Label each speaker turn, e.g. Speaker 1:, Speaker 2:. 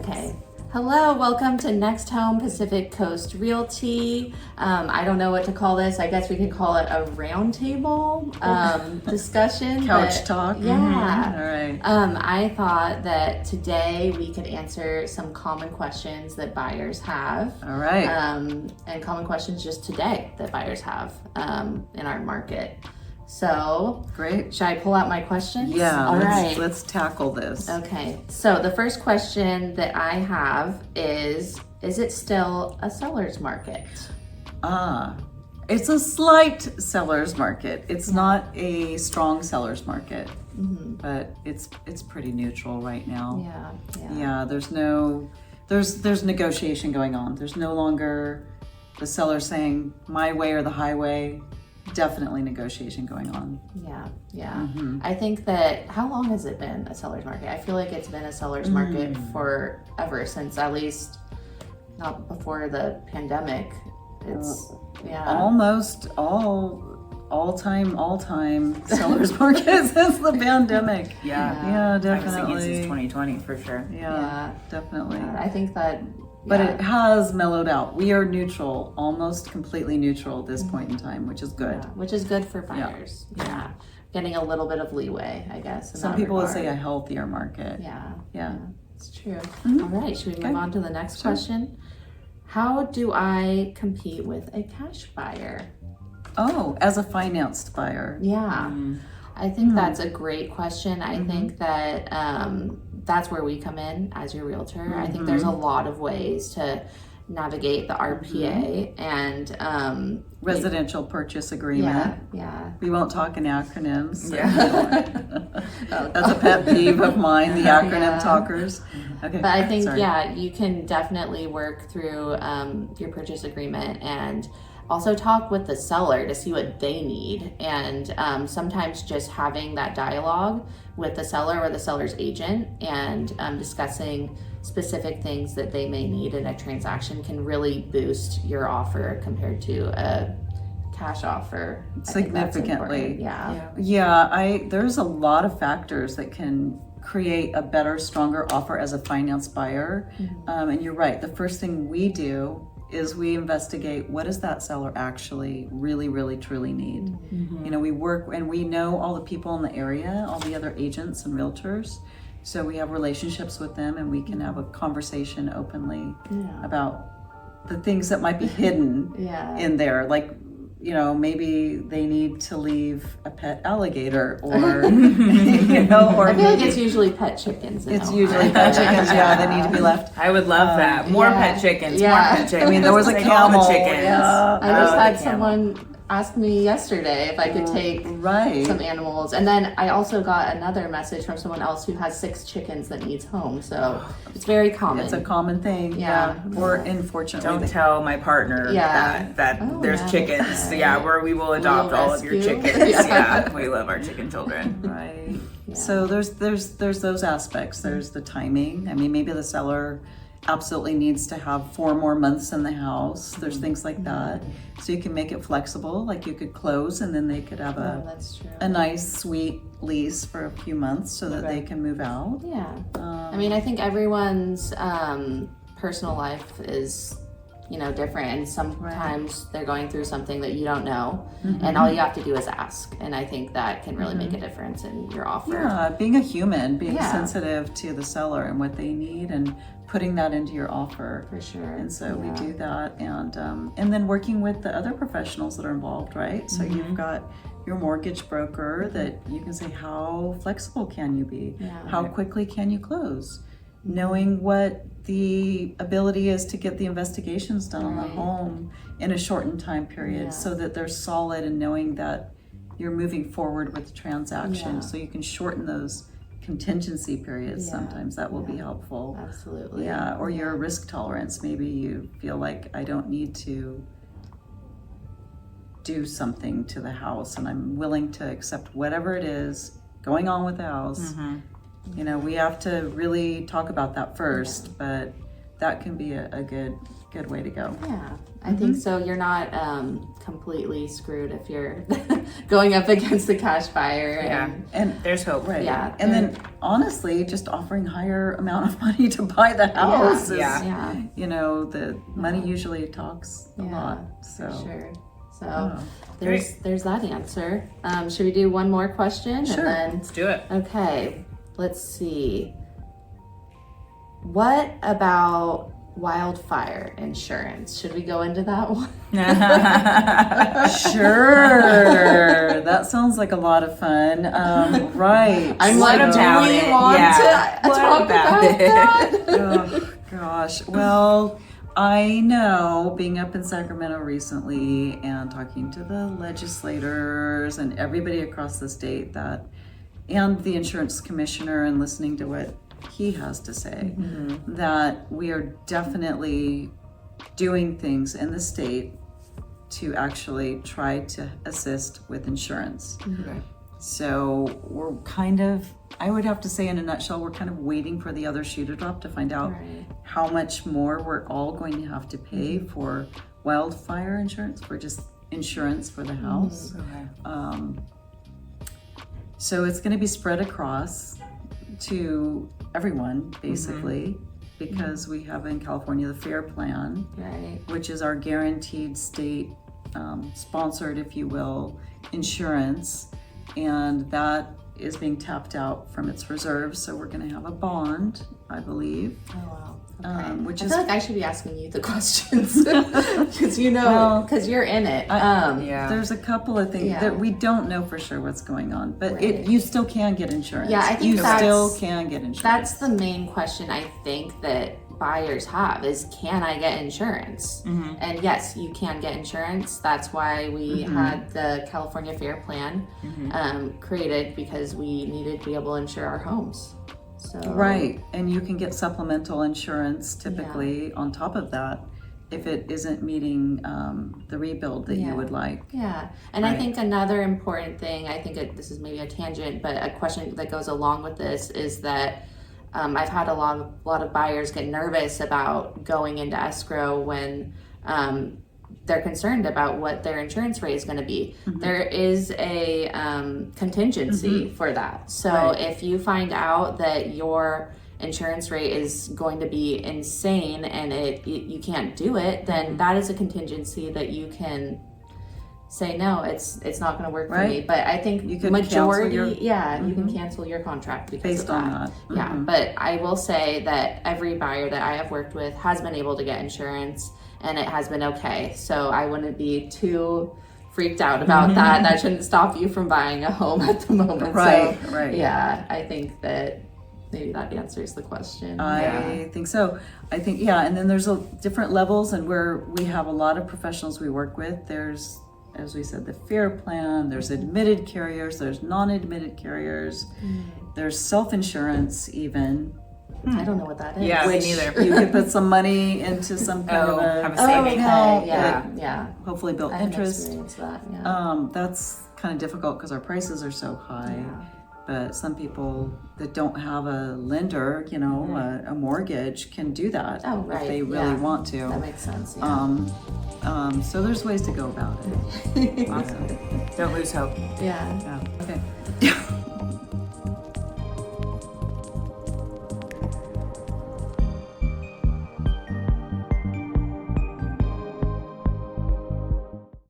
Speaker 1: Okay. Hello, welcome to NextHome Pacific Coast Realty. I don't know what to call this. I guess we could call it a roundtable discussion.
Speaker 2: Couch talk.
Speaker 1: Yeah.
Speaker 2: All right.
Speaker 1: I thought that today we could answer some common questions that buyers have.
Speaker 2: All right.
Speaker 1: And common questions just today that buyers have in our market. So,
Speaker 2: Great.
Speaker 1: should I pull out my questions?
Speaker 2: Yeah.
Speaker 1: All right.
Speaker 2: Let's tackle this.
Speaker 1: Okay. So the first question that I have is it still a seller's market?
Speaker 2: It's a slight seller's market. It's not a strong seller's market, but it's pretty neutral right now. Yeah. There's negotiation going on. There's no longer the seller saying my way or the highway. Definitely negotiation going on.
Speaker 1: Yeah. I think that, how long has it been a seller's market? I feel like it's been a seller's market forever, since at least not before the pandemic. It's
Speaker 2: almost all-time seller's market since the pandemic.
Speaker 3: Yeah,
Speaker 2: definitely.
Speaker 3: Since 2020 for sure.
Speaker 2: Yeah, definitely.
Speaker 1: I think that.
Speaker 2: But it has mellowed out. We are neutral, almost completely neutral at this point in time, which is good.
Speaker 1: Which is good for buyers. Yeah. Getting a little bit of leeway, I guess.
Speaker 2: Some people would say a healthier market.
Speaker 1: Yeah. It's true. All right, should we move on to the next question? How do I compete with a cash buyer?
Speaker 2: Oh, as a financed buyer.
Speaker 1: Yeah. I think that's a great question. I think that that's where we come in as your realtor. I think there's a lot of ways to navigate the RPA and
Speaker 2: residential purchase agreement.
Speaker 1: Yeah.
Speaker 2: We won't talk in acronyms. So.
Speaker 3: Yeah.
Speaker 2: That's a pet peeve of mine, the acronym talkers. Okay.
Speaker 1: But I think, you can definitely work through your purchase agreement and also talk with the seller to see what they need. And sometimes just having that dialogue with the seller or the seller's agent and discussing specific things that they may need in a transaction can really boost your offer compared to a cash offer.
Speaker 2: Significantly. There's a lot of factors that can create a better, stronger offer as a finance buyer. And you're right, the first thing we do is we investigate what does that seller actually really, really, truly need. We work and we know all the people in the area, all the other agents and realtors. So we have relationships with them and we can have a conversation openly about the things that might be hidden in there. Like, maybe they need to leave a pet alligator or, or
Speaker 1: I feel like it's usually pet chickens.
Speaker 2: It's usually pet chickens, they need to be left.
Speaker 3: I would love that. More pet chickens, more pet chickens.
Speaker 2: I mean, there was a camel.
Speaker 3: Chickens.
Speaker 1: I just had someone ask me yesterday if I could take some animals. And then I also got another message from someone else who has 6 chickens that needs home. So it's very common.
Speaker 2: It's a common thing. Or unfortunately.
Speaker 3: Don't tell my partner that there's chickens. Where we will adopt all of your chickens. We love our chicken children.
Speaker 2: Right. So there's those aspects. There's the timing. I mean, maybe the seller absolutely needs to have 4 more months in the house. There's things like that. So you can make it flexible, like you could close and then they could have a nice, sweet lease for a few months so that they can move out.
Speaker 1: I mean, I think everyone's personal life is, different, and sometimes they're going through something that you don't know, and all you have to do is ask. And I think that can really make a difference in your offer.
Speaker 2: Being a human, being sensitive to the seller and what they need and putting that into your offer.
Speaker 1: For sure.
Speaker 2: And so we do that, and then working with the other professionals that are involved, right? So you've got your mortgage broker that you can say, how flexible can you be? How quickly can you close? Knowing what the ability is to get the investigations done on the home in a shortened time period so that they're solid, and knowing that you're moving forward with the transaction so you can shorten those contingency periods. Sometimes that will be helpful.
Speaker 1: Absolutely.
Speaker 2: Or your risk tolerance. Maybe you feel like I don't need to do something to the house and I'm willing to accept whatever it is going on with the house. We have to really talk about that first, but that can be a good good way to go.
Speaker 1: Yeah, I think so. You're not completely screwed if you're going up against the cash buyer.
Speaker 3: And there's hope.
Speaker 2: Right.
Speaker 1: Yeah.
Speaker 2: And then honestly, just offering higher amount of money to buy the house is, you know, the money usually talks a lot. So.
Speaker 1: For sure. So there's that answer. Should we do one more question?
Speaker 2: Sure.
Speaker 1: And then,
Speaker 3: let's do it.
Speaker 1: Okay. Let's see. What about wildfire insurance? Should we go into that one?
Speaker 2: Sure. That sounds like a lot of fun. Right.
Speaker 1: I'm like, do we want to talk about that?
Speaker 2: Oh, gosh. Well, I know, being up in Sacramento recently and talking to the legislators and everybody across the state and the insurance commissioner and listening to what he has to say, that we are definitely doing things in the state to actually try to assist with insurance. So we're kind of, I would have to say in a nutshell, we're kind of waiting for the other shoe to drop to find out how much more we're all going to have to pay for wildfire insurance, for just insurance for the house. So it's going to be spread across to everyone, basically, because we have in California the FAIR Plan, which is our guaranteed state sponsored, if you will, insurance, and that is being tapped out from its reserves. So we're going to have a bond, I believe.
Speaker 1: Oh wow.
Speaker 2: Which
Speaker 1: I feel like I should be asking you the questions because you know, because you're in it.
Speaker 2: There's a couple of things that we don't know for sure what's going on, but you still can get insurance.
Speaker 1: Yeah, I think
Speaker 2: you still can get insurance.
Speaker 1: That's the main question I think that buyers have is, can I get insurance? And yes, you can get insurance. That's why we had the California FAIR Plan created, because we needed to be able to insure our homes. So,
Speaker 2: and you can get supplemental insurance typically on top of that if it isn't meeting the rebuild that you would like.
Speaker 1: And I think another important thing, I think this is maybe a tangent, but a question that goes along with this is that I've had a lot of buyers get nervous about going into escrow when they're concerned about what their insurance rate is going to be. There is a contingency for that. So if you find out that your insurance rate is going to be insane and you can't do it, then that is a contingency that you can say, no, it's not going to work for me. But I think
Speaker 2: you can
Speaker 1: majority, you can cancel your contract because
Speaker 2: based
Speaker 1: of
Speaker 2: on that.
Speaker 1: But I will say that every buyer that I have worked with has been able to get insurance, and it has been okay. So I wouldn't be too freaked out about that. That shouldn't stop you from buying a home at the moment. Yeah, I think that maybe that answers the question.
Speaker 2: I think so. I think, and then there's different levels, and where we have a lot of professionals we work with. There's, as we said, the FAIR Plan, there's admitted carriers, there's non-admitted carriers, there's self-insurance even.
Speaker 1: I don't know what that is.
Speaker 3: Yeah, me neither.
Speaker 2: You could put some money into some kind of
Speaker 3: have a savings
Speaker 2: account. Hopefully built interest.
Speaker 1: That,
Speaker 2: that's kind of difficult because our prices are so high. But some people that don't have a lender, a mortgage, can do that if they really want to.
Speaker 1: That makes sense.
Speaker 2: So there's ways to go about it.
Speaker 3: Awesome. Don't lose hope.
Speaker 1: Yeah.
Speaker 2: Okay.